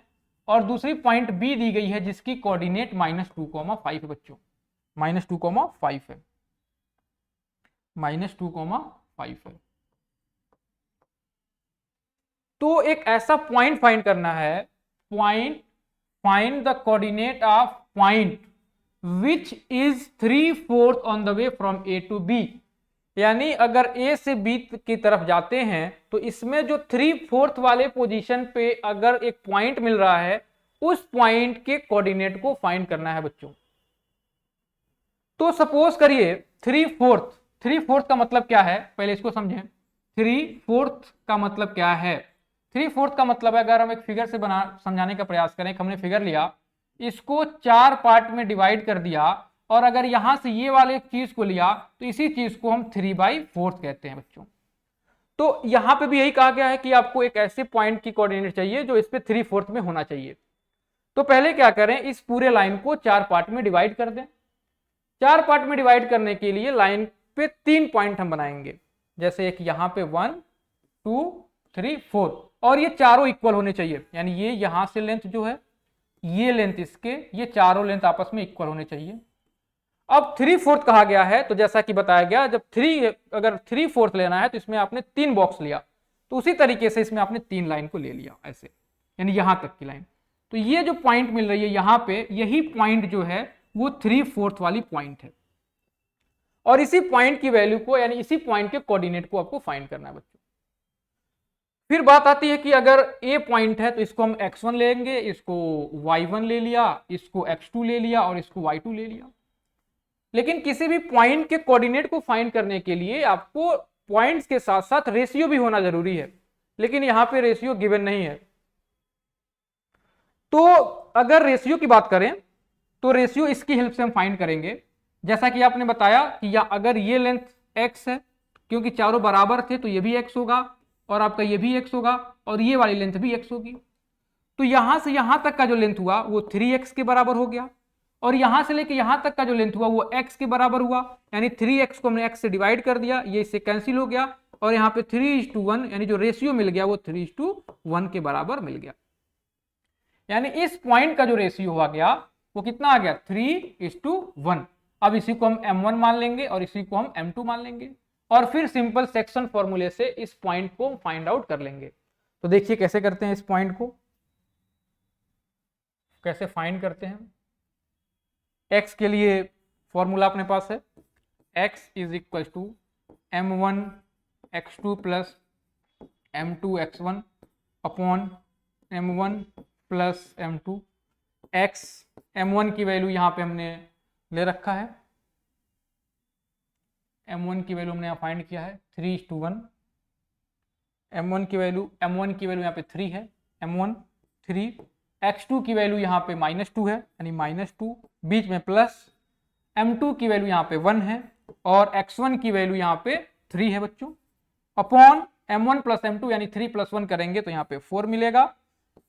और दूसरी पॉइंट B दी गई है जिसकी कोऑर्डिनेट -2,5 है बच्चों, -2,5 है, -2,5 है। तो एक ऐसा पॉइंट फाइंड करना है, find the coordinate of point which is 3/4 on the way from A to B, यानी अगर A से B की तरफ जाते हैं तो इसमें जो 3/4 वाले पोजीशन पे अगर एक पॉइंट मिल रहा है, उस पॉइंट के कोऑर्डिनेट को फाइंड करना है बच्चों। तो सपोज करिए 3/4 का मतलब क्या है, पहले इसको समझें। 3/4 का मतलब क्या है, 3/4 का मतलब है, अगर हम एक फिगर से समझाने का प्रयास करें, हमने फिगर लिया, इसको 4 पार्ट में डिवाइड कर दिया, और अगर यहां से ये वाले चीज को लिया तो इसी चीज को हम 3/4 कहते हैं बच्चों। तो यहां पे भी यही कहा गया है कि आपको एक ऐसे पॉइंट की कोऑर्डिनेट चाहिए जो इस पे 3/4 में होना चाहिए। तो पहले क्या करें, इस पूरे लाइन को 4 पार्ट में डिवाइड कर दें। 4 पार्ट में डिवाइड करने के लिए लाइन पे 3 पॉइंट हम बनाएंगे, जैसे एक यहां पे 1 2 3 4, और ये चारों इक्वल होने चाहिए, यानी ये यहां से लेंथ जो है, ये लेंथ इसके, ये चारों लेंथ आपस में इक्वल होने चाहिए। अब 3/4 कहा गया है, तो जैसा कि बताया गया, जब अगर 3/4 लेना है तो इसमें आपने 3 बॉक्स लिया, तो उसी तरीके से इसमें आपने 3 लाइन को ले लिया ऐसे, यानी यहां तक की लाइन। तो ये जो पॉइंट मिल रही है यहां पे, यही पॉइंट जो है वो 3/4 वाली पॉइंट है, और इसी पॉइंट की वैल्यू को, यानी इसी पॉइंट के कोऑर्डिनेट को आपको फाइंड करना है बच्चों। फिर बात आती है कि अगर A पॉइंट है तो इसको हम x1 लेंगे, इसको y1 ले लिया, इसको x2 ले लिया, और इसको y2 ले लिया। लेकिन किसी भी पॉइंट के कोऑर्डिनेट को फाइंड करने के लिए आपको पॉइंट्स के साथ साथ रेशियो भी होना जरूरी है, लेकिन यहां पे रेशियो गिवन नहीं है। तो अगर रेशियो की बात करें तो रेशियो इसकी हेल्प से हम फाइंड करेंगे, जैसा कि आपने बताया कि अगर ये लेंथ x है, क्योंकि चारों बराबर थे तो ये भी x होगा, और आपका ये भी x होगा, और ये वाली लेंथ भी x होगी। तो यहां से यहां तक का जो लेंथ हुआ वो 3x के बराबर हो गया, और यहां से लेके यहां तक का जो लेंथ हुआ वो x के बराबर हुआ, यानी 3x को हमने x से डिवाइड कर दिया, ये इससे कैंसिल हो गया, और यहाँ पे 3:1, यानी जो रेशियो मिल गया वो 3:1 के बराबर मिल गया। यानी इस पॉइंट का जो रेशियो हुआ गया वो कितना आ गया, 3:1। अब इसी को हम m1 मान लेंगे और इसी को हम m2 मान लेंगे और फिर सिंपल सेक्शन फॉर्मूले से इस पॉइंट को फाइंड आउट कर लेंगे। तो देखिए कैसे करते हैं, इस पॉइंट को कैसे फाइंड करते हैं। x के लिए फॉर्मूला अपने पास है, x is equal to m1 x2 plus m2 x1 upon m1 plus m2। x m1 की वैल्यू यहाँ पे हमने ले रखा है, m1 की वैल्यू हमने यहाँ फाइंड किया है 3:1। m1 की वैल्यू यहाँ पे 3 है, m1 3। x2 की वैल्यू यहाँ पे -2 है यानी -2, बीच में प्लस। m2 की वैल्यू यहाँ पे 1 है और x1 की वैल्यू यहाँ पे 3 है बच्चों, अपॉन m1 प्लस m2 यानी 3 + 1 करेंगे तो यहाँ पे 4 मिलेगा।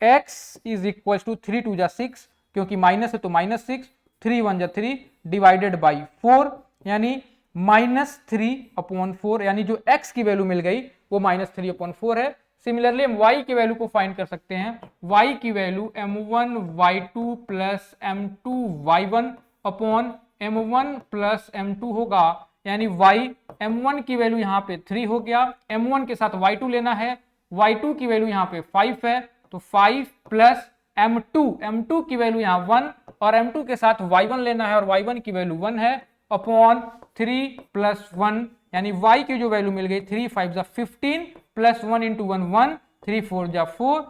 x इज इक्वल टू 3 2 6, क्योंकि माइनस है तो -6, 3 1 3 डिवाइडेड बाई 4 यानी -3/4, यानी जो x की वैल्यू मिल गई वो -3/4 है। सिमिलरली हम y की वैल्यू को फाइंड कर सकते हैं, y की value m1 y2 plus m2 y1 upon m1 plus m2 होगा, यानी y m1 की वैल्यू यहाँ पे 3 हो गया, m1 के साथ y2 लेना है, y2 की वैल्यू यहाँ पे 5 है तो 5 प्लस m2 की वैल्यू यहाँ 1 और m2 के साथ y1 लेना है और y1 की वैल्यू 1 है, अपॉन 3 + 1 यानी y की जो वैल्यू मिल गई 3 5 15 प्लस 1 × 1 1, 3 4 4,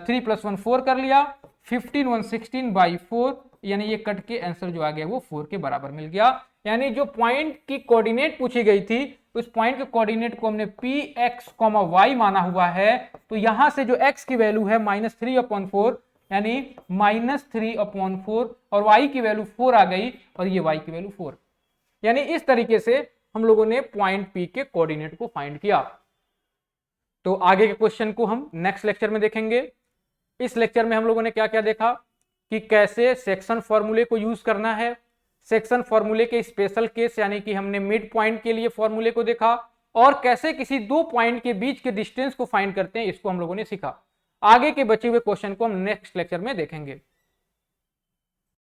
3 + 1 4 कर लिया, 15 1 16/4 यानी ये कट के आंसर जो आ गया वो 4 के बराबर मिल गया। यानी जो पॉइंट की कोऑर्डिनेट पूछी गई थी उस पॉइंट के कोऑर्डिनेट को हमने px, y माना हुआ है, तो यहां से जो x की वैल्यू है -3/4 यानी -3/4 और y की वैल्यू 4 आ गई और ये y की वैल्यू 4। यानी इस तरीके से हम लोगों ने पॉइंट P के कोऑर्डिनेट को फाइंड किया। तो आगे के क्वेश्चन को हम नेक्स्ट लेक्चर में देखेंगे। इस लेक्चर में हम लोगों ने क्या क्या देखा कि कैसे सेक्शन फॉर्मूले को यूज करना है, सेक्शन फॉर्मूले के स्पेशल केस यानी कि हमने मिड पॉइंट के लिए फॉर्मूले को देखा, और कैसे किसी दो पॉइंट के बीच के डिस्टेंस को फाइंड करते हैं इसको हम लोगों ने सीखा। आगे के बचे हुए क्वेश्चन को हम नेक्स्ट लेक्चर में देखेंगे।